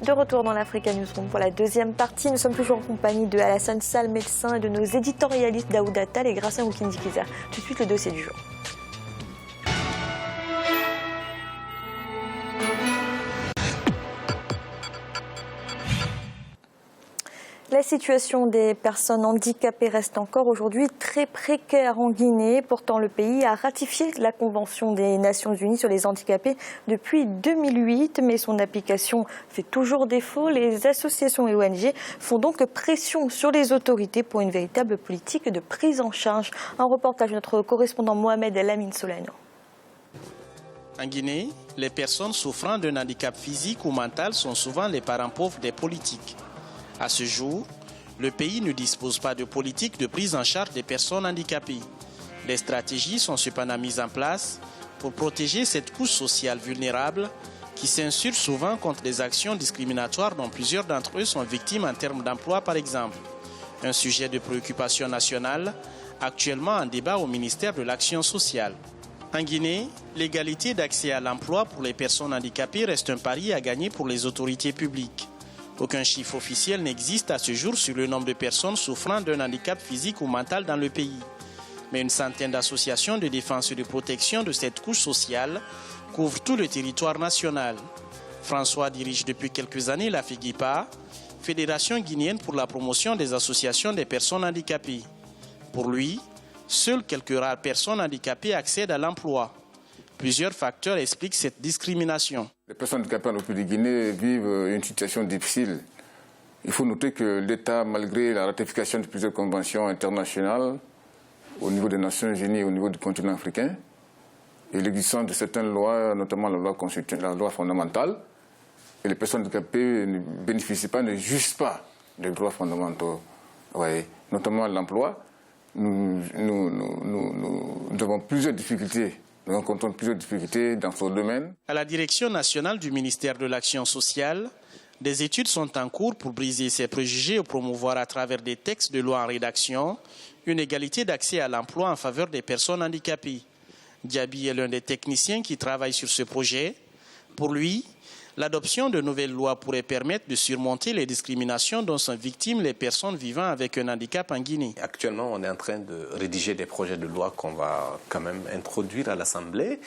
De retour dans l'Africa Newsroom pour la deuxième partie. Nous sommes toujours en compagnie de Alassane Sall, médecin, et de nos éditorialistes Daoud Attal et Gracien Oukindi-Kizer. Tout de suite, le dossier du jour. La situation des personnes handicapées reste encore aujourd'hui très précaire en Guinée. Pourtant, le pays a ratifié la Convention des Nations Unies sur les handicapés depuis 2008, mais son application fait toujours défaut. Les associations et ONG font donc pression sur les autorités pour une véritable politique de prise en charge. Un reportage de notre correspondant Mohamed El Amin Solano. En Guinée, les personnes souffrant d'un handicap physique ou mental sont souvent les parents pauvres des politiques. À ce jour, le pays ne dispose pas de politique de prise en charge des personnes handicapées. Des stratégies sont cependant mises en place pour protéger cette couche sociale vulnérable qui s'insurge souvent contre des actions discriminatoires dont plusieurs d'entre eux sont victimes en termes d'emploi par exemple. Un sujet de préoccupation nationale, actuellement en débat au ministère de l'Action sociale. En Guinée, l'égalité d'accès à l'emploi pour les personnes handicapées reste un pari à gagner pour les autorités publiques. Aucun chiffre officiel n'existe à ce jour sur le nombre de personnes souffrant d'un handicap physique ou mental dans le pays. Mais une centaine d'associations de défense et de protection de cette couche sociale couvrent tout le territoire national. François dirige depuis quelques années la FIGIPA, Fédération guinéenne pour la promotion des associations des personnes handicapées. Pour lui, seules quelques rares personnes handicapées accèdent à l'emploi. Plusieurs facteurs expliquent cette discrimination. Les personnes handicapées en République de Guinée vivent une situation difficile. Il faut noter que l'État, malgré la ratification de plusieurs conventions internationales au niveau des Nations Unies et au niveau du continent africain, et l'existence de certaines lois, notamment la loi constitutionnelle, la loi fondamentale, et les personnes handicapées ne bénéficient pas, ne jouissent pas des droits fondamentaux, notamment l'emploi. Nous avons plusieurs difficultés. Nous rencontrons plusieurs difficultés dans ce domaine. À la direction nationale du ministère de l'Action sociale, des études sont en cours pour briser ces préjugés et promouvoir à travers des textes de loi en rédaction une égalité d'accès à l'emploi en faveur des personnes handicapées. Diaby est l'un des techniciens qui travaille sur ce projet. Pour lui, l'adoption de nouvelles lois pourrait permettre de surmonter les discriminations dont sont victimes les personnes vivant avec un handicap en Guinée. Actuellement, on est en train de rédiger des projets de loi qu'on va quand même introduire à l'Assemblée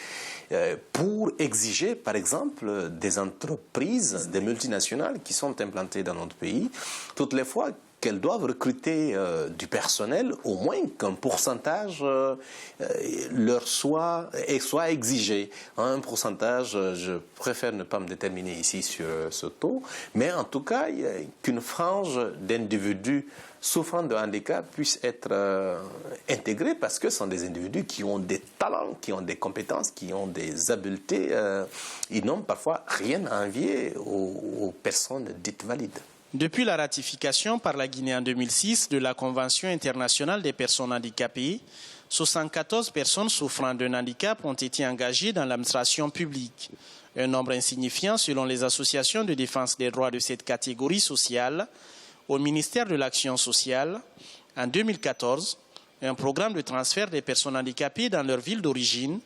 pour exiger, par exemple, des entreprises, des multinationales qui sont implantées dans notre pays, toutes les fois qu'elles doivent recruter du personnel, au moins qu'un pourcentage leur soit exigé. Un pourcentage, je préfère ne pas me déterminer ici sur ce taux, mais en tout cas, qu'une frange d'individus souffrant de handicap puisse être intégrée parce que ce sont des individus qui ont des talents, qui ont des compétences, qui ont des habiletés. Ils n'ont parfois rien à envier aux personnes dites valides. Depuis la ratification par la Guinée en 2006 de la Convention internationale des personnes handicapées, 74 personnes souffrant d'un handicap ont été engagées dans l'administration publique. Un nombre insignifiant selon les associations de défense des droits de cette catégorie sociale. Au ministère de l'Action sociale, en 2014, un programme de transfert des personnes handicapées dans leur ville d'origine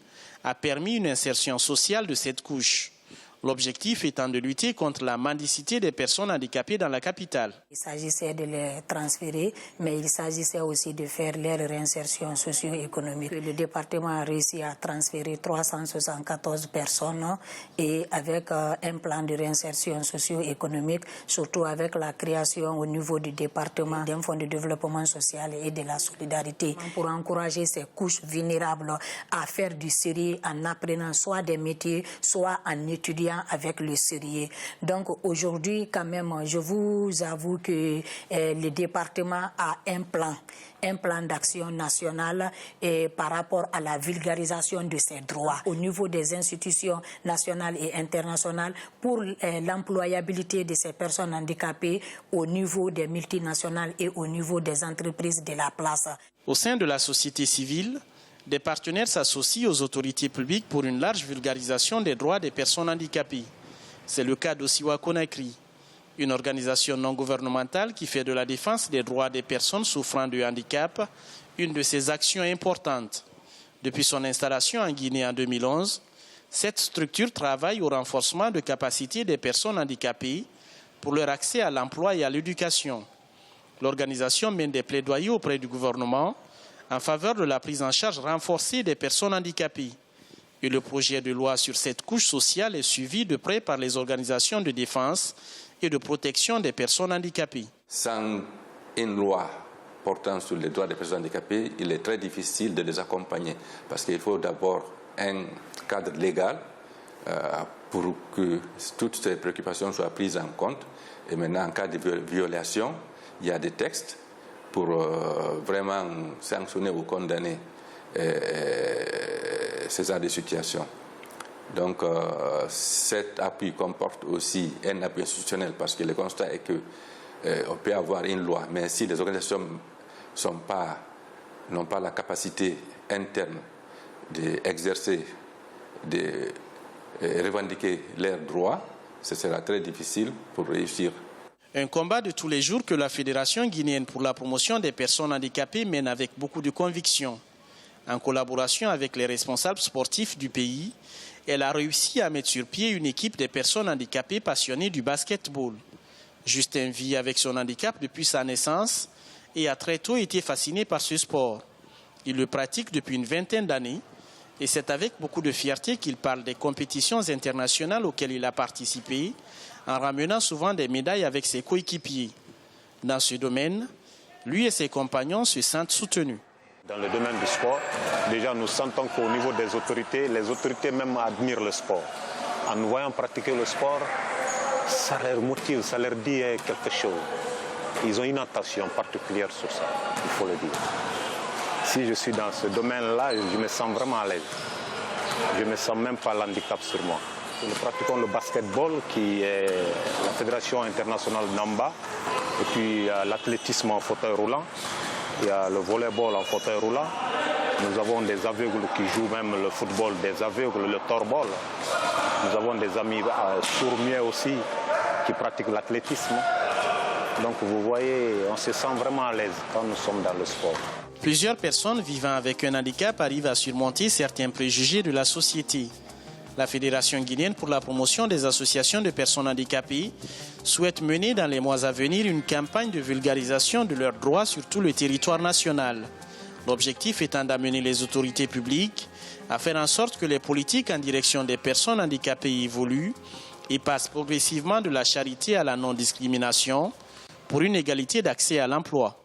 a permis une insertion sociale de cette couche. L'objectif étant de lutter contre la mendicité des personnes handicapées dans la capitale. Il s'agissait de les transférer, mais il s'agissait aussi de faire leur réinsertion socio-économique. Le département a réussi à transférer 374 personnes et avec un plan de réinsertion socio-économique, surtout avec la création au niveau du département d'un fonds de développement social et de la solidarité pour encourager ces couches vulnérables à faire du sérieux en apprenant soit des métiers, soit en étudiant avec le sérieux. Donc aujourd'hui, quand même, je vous avoue que le département a un plan d'action national par rapport à la vulgarisation de ces droits au niveau des institutions nationales et internationales pour l'employabilité de ces personnes handicapées au niveau des multinationales et au niveau des entreprises de la place. Au sein de la société civile, des partenaires s'associent aux autorités publiques pour une large vulgarisation des droits des personnes handicapées. C'est le cas d'Osiwa Conakry, une organisation non gouvernementale qui fait de la défense des droits des personnes souffrant de handicap une de ses actions importantes. Depuis son installation en Guinée en 2011, cette structure travaille au renforcement de capacités des personnes handicapées pour leur accès à l'emploi et à l'éducation. L'organisation mène des plaidoyers auprès du gouvernement en faveur de la prise en charge renforcée des personnes handicapées. Et le projet de loi sur cette couche sociale est suivi de près par les organisations de défense et de protection des personnes handicapées. Sans une loi portant sur les droits des personnes handicapées, il est très difficile de les accompagner parce qu'il faut d'abord un cadre légal pour que toutes ces préoccupations soient prises en compte. Et maintenant, en cas de violation, il y a des textes pour vraiment sanctionner ou condamner ces genres de situations. Donc, cet appui comporte aussi un appui institutionnel parce que le constat est qu'on peut avoir une loi, mais si les organisations n'ont pas la capacité interne d'exercer, de revendiquer leurs droits, ce sera très difficile pour réussir. Un combat de tous les jours que la Fédération guinéenne pour la promotion des personnes handicapées mène avec beaucoup de conviction. En collaboration avec les responsables sportifs du pays, elle a réussi à mettre sur pied une équipe de personnes handicapées passionnées du basketball. Justin vit avec son handicap depuis sa naissance et a très tôt été fasciné par ce sport. Il le pratique depuis une vingtaine d'années et c'est avec beaucoup de fierté qu'il parle des compétitions internationales auxquelles il a participé, en ramenant souvent des médailles avec ses coéquipiers. Dans ce domaine, lui et ses compagnons se sentent soutenus. Dans le domaine du sport, déjà nous sentons qu'au niveau des autorités, les autorités même admirent le sport. En nous voyant pratiquer le sport, ça leur motive, ça leur dit quelque chose. Ils ont une attention particulière sur ça, il faut le dire. Si je suis dans ce domaine-là, je me sens vraiment à l'aise. Je ne sens même pas l'handicap sur moi. Nous pratiquons le basketball, qui est la Fédération internationale Namba, et puis l'athlétisme en fauteuil roulant. Il y a le volleyball en fauteuil roulant. Nous avons des aveugles qui jouent même le football, des aveugles, le torball. Nous avons des amis sourds-muets aussi qui pratiquent l'athlétisme. Donc vous voyez, on se sent vraiment à l'aise quand nous sommes dans le sport. Plusieurs personnes vivant avec un handicap arrivent à surmonter certains préjugés de la société. La Fédération guinéenne pour la promotion des associations de personnes handicapées souhaite mener dans les mois à venir une campagne de vulgarisation de leurs droits sur tout le territoire national. L'objectif étant d'amener les autorités publiques à faire en sorte que les politiques en direction des personnes handicapées évoluent et passent progressivement de la charité à la non-discrimination pour une égalité d'accès à l'emploi.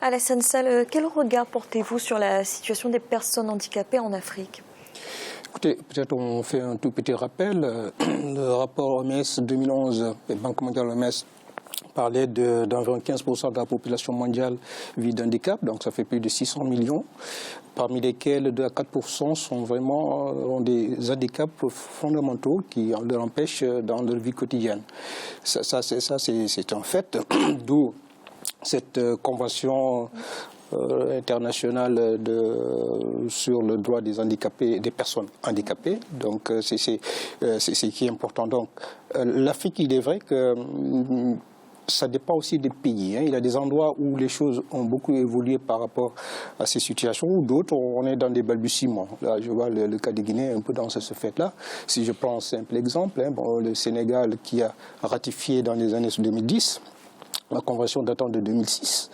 Alassane Sall, quel regard portez-vous sur la situation des personnes handicapées en Afrique ? Écoutez, peut-être on fait un tout petit rappel. Le rapport OMS 2011, la Banque mondiale OMS, parlait d'environ 15% de la population mondiale vit d'handicap, donc ça fait plus de 600 millions, parmi lesquels 2 à 4% sont vraiment ont des handicaps fondamentaux qui leur empêchent dans leur vie quotidienne. Ça c'est un fait, d'où cette convention internationale sur le droit des handicapés, des personnes handicapées. Donc c'est ce qui est important. Donc l'Afrique, il est vrai que ça dépend aussi des pays. Il y a des endroits où les choses ont beaucoup évolué par rapport à ces situations, ou d'autres, on est dans des balbutiements. Là, je vois le cas de Guinée un peu dans ce fait-là. Si je prends un simple exemple, le Sénégal qui a ratifié dans les années 2010, la convention datant de 2006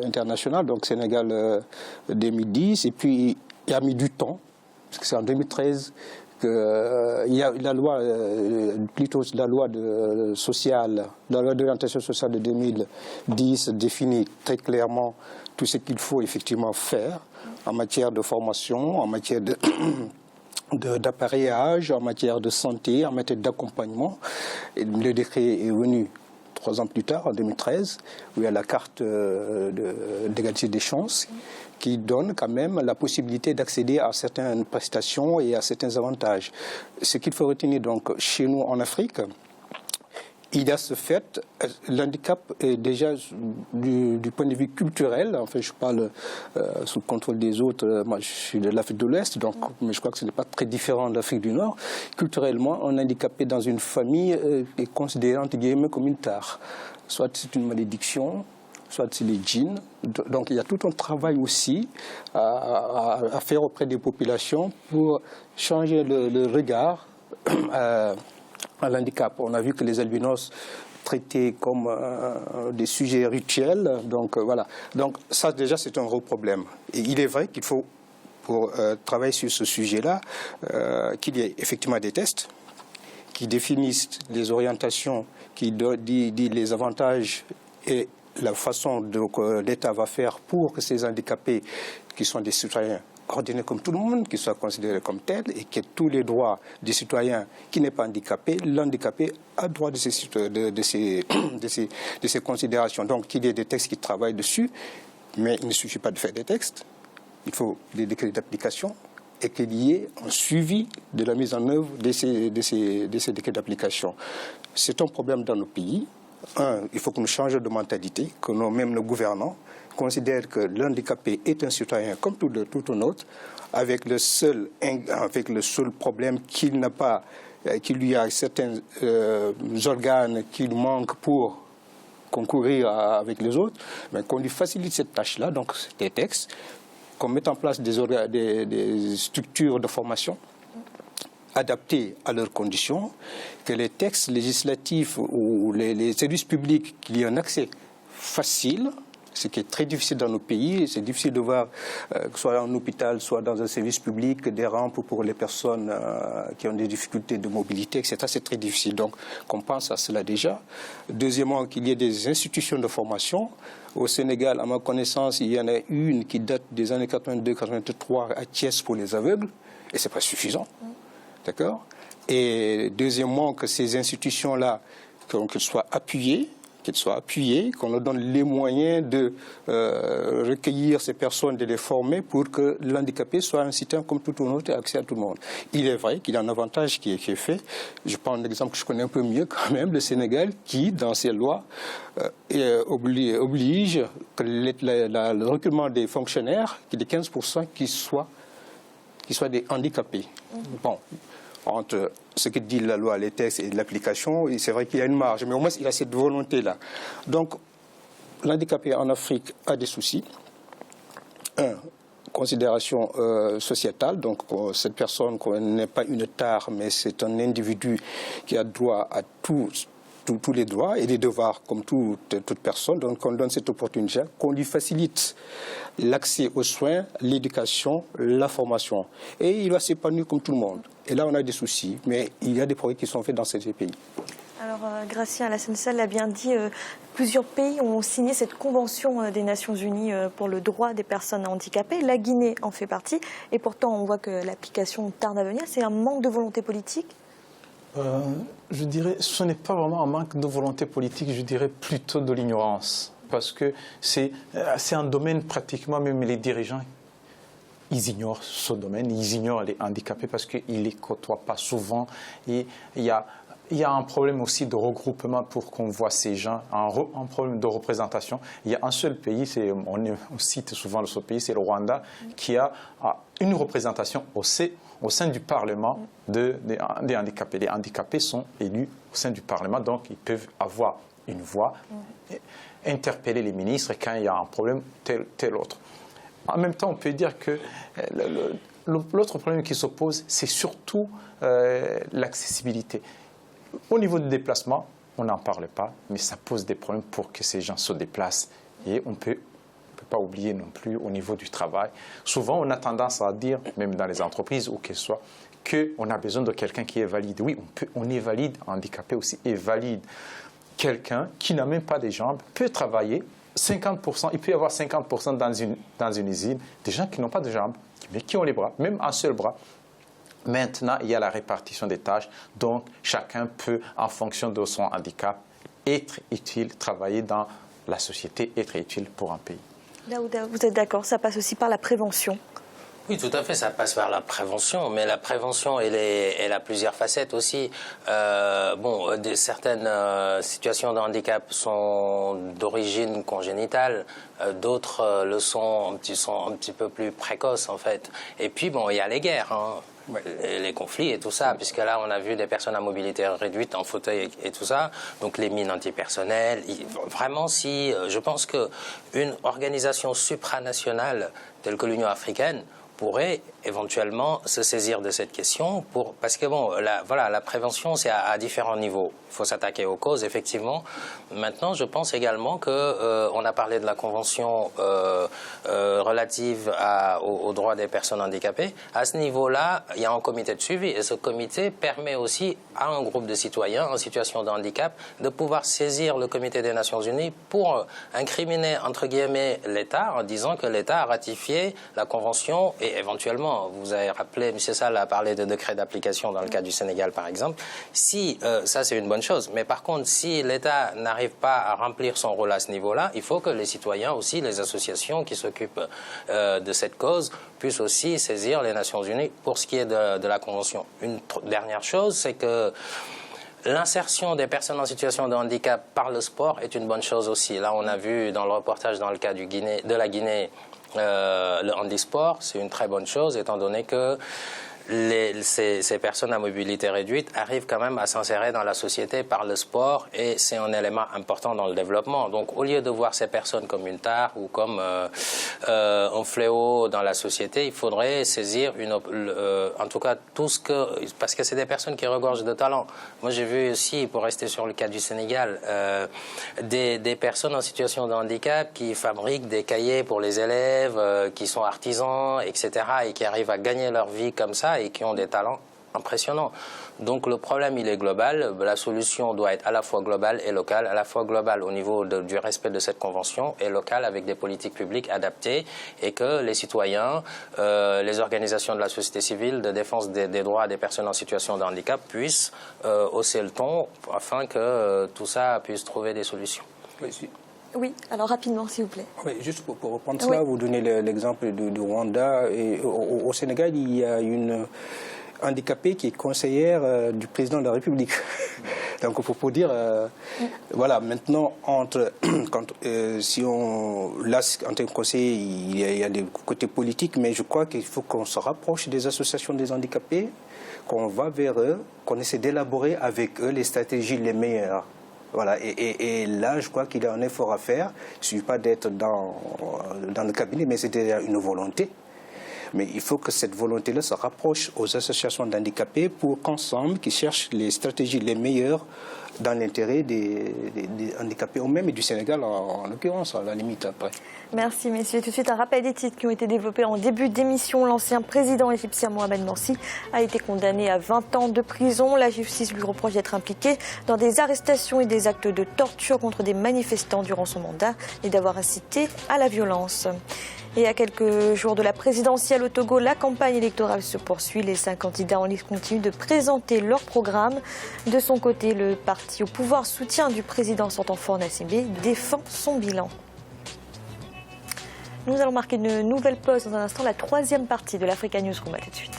internationale, donc Sénégal 2010, et puis il a mis du temps, parce que c'est en 2013 qu'il y a la loi, plutôt la loi sociale, la loi d'orientation sociale de 2010 définit très clairement tout ce qu'il faut effectivement faire en matière de formation, en matière d'appareillage, en matière de santé, en matière d'accompagnement. Le décret est venu 3 ans plus tard, en 2013, où il y a la carte d'égalité des chances qui donne quand même la possibilité d'accéder à certaines prestations et à certains avantages. Ce qu'il faut retenir donc chez nous en Afrique, il y a ce fait, l'handicap est déjà du point de vue culturel, enfin je parle sous le contrôle des autres, moi je suis de l'Afrique de l'Ouest, donc, mais je crois que ce n'est pas très différent de l'Afrique du Nord. Culturellement, un handicapé dans une famille est considéré entre guillemets comme une tare. Soit c'est une malédiction, soit c'est les djinns. Donc il y a tout un travail aussi à faire auprès des populations pour changer le regard à l'handicap. On a vu que les albinos traités comme des sujets rituels. Donc voilà. Donc ça déjà c'est un gros problème. Et il est vrai qu'il faut, pour travailler sur ce sujet-là, qu'il y ait effectivement des tests qui définissent les orientations, qui disent les avantages et la façon que l'État va faire pour que ces handicapés, qui sont des citoyens ordinaires comme tout le monde, qu'ils soient considérés comme tels et que tous les droits des citoyens qui n'est pas handicapé, l'handicapé a droit de ces considérations. Donc qu'il y ait des textes qui travaillent dessus, mais il ne suffit pas de faire des textes, il faut des décrets d'application et qu'il y ait un suivi de la mise en œuvre de ces décrets d'application. C'est un problème dans nos pays. Il faut que nous changions de mentalité, que même nos gouvernants considèrent que l'handicapé est un citoyen comme tout un autre, avec le seul problème qu'il n'a pas, qu'il lui a certains organes qu'il manque pour concourir avec les autres, mais qu'on lui facilite cette tâche-là, donc des textes, qu'on mette en place des structures de formation adaptés à leurs conditions, que les textes législatifs ou les services publics, qu'il y ait un accès facile, ce qui est très difficile dans nos pays. C'est difficile de voir, que ce soit en hôpital, soit dans un service public, des rampes pour les personnes qui ont des difficultés de mobilité, etc. C'est très difficile. Donc, qu'on pense à cela déjà. Deuxièmement, qu'il y ait des institutions de formation. Au Sénégal, à ma connaissance, il y en a une qui date des années 82-83 à Thiès pour les aveugles, et ce n'est pas suffisant. D'accord ? Et deuxièmement, que ces institutions-là, qu'elles soient appuyées, qu'on leur donne les moyens de recueillir ces personnes, de les former pour que l'handicapé soit un citoyen comme tout un autre et accès à tout le monde. Il est vrai qu'il y a un avantage qui est fait. Je prends un exemple que je connais un peu mieux quand même, le Sénégal, qui, dans ses lois, oblige que le recrutement des fonctionnaires, qui est de 15%, qui soient des handicapés. Bon. Entre ce que dit la loi, les textes et l'application, c'est vrai qu'il y a une marge, mais au moins il a cette volonté-là. Donc, l'handicapé en Afrique a des soucis. Considération sociétale, donc cette personne n'est pas une tare, mais c'est un individu qui a droit à tous les droits et les devoirs comme toute personne. Donc on donne cette opportunité, qu'on lui facilite l'accès aux soins, l'éducation, la formation. Et il va s'épanouir comme tout le monde. Et là, on a des soucis, mais il y a des progrès qui sont faits dans ces pays. Alors, Gratien Alassane Sall l'a bien dit, plusieurs pays ont signé cette convention des Nations Unies pour le droit des personnes handicapées. La Guinée en fait partie. Et pourtant, on voit que l'application tarde à venir. C'est un manque de volonté politique ? Je dirais, ce n'est pas vraiment un manque de volonté politique, je dirais plutôt de l'ignorance. Parce que c'est un domaine pratiquement, même les dirigeants, ils ignorent ce domaine, ils ignorent les handicapés parce qu'ils ne les côtoient pas souvent. Et il y a un problème aussi de regroupement pour qu'on voit ces gens, un problème de représentation. Il y a un seul pays, on cite souvent ce pays, c'est le Rwanda, qui a une représentation au sein du Parlement des handicapés. Les handicapés sont élus au sein du Parlement, donc ils peuvent avoir une voix, interpeller les ministres quand il y a un problème tel autre. En même temps, on peut dire que l'autre problème qui s'oppose, c'est surtout l'accessibilité. Au niveau du déplacement, on n'en parle pas, mais ça pose des problèmes pour que ces gens se déplacent. Et on ne peut pas oublier non plus au niveau du travail. Souvent, on a tendance à dire, même dans les entreprises ou qu'elles soient, qu'on a besoin de quelqu'un qui est valide. Oui, on est valide, handicapé aussi est valide. Quelqu'un qui n'a même pas de jambes peut travailler 50%, il peut y avoir 50% dans une usine, des gens qui n'ont pas de jambes, mais qui ont les bras, même un seul bras. Maintenant, il y a la répartition des tâches, donc chacun peut, en fonction de son handicap, être utile, travailler dans la société, être utile pour un pays. Daouda, vous êtes d'accord, ça passe aussi par la prévention? Oui, tout à fait, ça passe par la prévention, mais la prévention, elle a plusieurs facettes aussi. Certaines situations de handicap sont d'origine congénitale, d'autres sont un petit peu plus précoces en fait. Et puis il y a les guerres, les conflits et tout ça, puisque là on a vu des personnes à mobilité réduite en fauteuil et tout ça, donc les mines antipersonnelles. Vraiment, je pense qu'une organisation supranationale telles que l'Union africaine pourrait éventuellement se saisir de cette question parce que bon, la prévention c'est à différents niveaux. Il faut s'attaquer aux causes, effectivement. Maintenant, je pense également que on a parlé de la convention relative aux droits des personnes handicapées. À ce niveau-là, il y a un comité de suivi et ce comité permet aussi à un groupe de citoyens en situation de handicap de pouvoir saisir le comité des Nations Unies pour incriminer entre guillemets l'État en disant que l'État a ratifié la convention et éventuellement, vous avez rappelé, M. Sall a parlé de décret d'application dans le cas du Sénégal par exemple. Si ça c'est une bonne chose, mais par contre si l'État n'arrive pas à remplir son rôle à ce niveau-là, il faut que les citoyens aussi, les associations qui s'occupent de cette cause puissent aussi saisir les Nations Unies pour ce qui est de la Convention. Une dernière chose, c'est que l'insertion des personnes en situation de handicap par le sport est une bonne chose aussi. Là, on a vu dans le reportage dans le cas de la Guinée, le handisport, c'est une très bonne chose étant donné que ces personnes à mobilité réduite arrivent quand même à s'insérer dans la société par le sport et c'est un élément important dans le développement. Donc au lieu de voir ces personnes comme une tare ou comme un fléau dans la société, il faudrait saisir en tout cas tout ce que... Parce que c'est des personnes qui regorgent de talent. Moi j'ai vu aussi, pour rester sur le cas du Sénégal, des personnes en situation de handicap qui fabriquent des cahiers pour les élèves, qui sont artisans, etc. et qui arrivent à gagner leur vie comme ça et qui ont des talents impressionnants. Donc le problème, il est global. La solution doit être à la fois globale et locale, à la fois globale au niveau du respect de cette convention et locale avec des politiques publiques adaptées et que les citoyens, les organisations de la société civile de défense des droits des personnes en situation de handicap puissent hausser le ton afin que tout ça puisse trouver des solutions. Oui, alors rapidement, s'il vous plaît. Oui, juste pour reprendre cela, vous donnez l'exemple du Rwanda. Et au Sénégal, il y a une handicapée qui est conseillère du président de la République. Donc, pour dire, voilà, maintenant, si on... Là, en tant que conseiller, il y a des côtés politiques, mais je crois qu'il faut qu'on se rapproche des associations des handicapés, qu'on va vers eux, qu'on essaie d'élaborer avec eux les stratégies les meilleures. Voilà, et là, je crois qu'il y a un effort à faire. Il ne suffit pas d'être dans le cabinet, mais c'est déjà une volonté. Mais il faut que cette volonté-là se rapproche aux associations d'handicapés pour qu'ensemble, qu'ils cherchent les stratégies les meilleures dans l'intérêt des handicapés eux-mêmes et du Sénégal en l'occurrence, à la limite après. Merci messieurs. Tout de suite, un rappel des titres qui ont été développés en début d'émission. L'ancien président égyptien Mohamed Morsi a été condamné à 20 ans de prison. La justice lui reproche d'être impliqué dans des arrestations et des actes de torture contre des manifestants durant son mandat et d'avoir incité à la violence. Et à quelques jours de la présidentielle au Togo, la campagne électorale se poursuit. Les 5 candidats en lice continuent de présenter leur programme. De son côté, le parti au pouvoir, soutien du président sortant Faure Gnassingbé, défend son bilan. Nous allons marquer une nouvelle pause dans un instant, la 3e partie de l'Africa Newsroom. À tout de suite.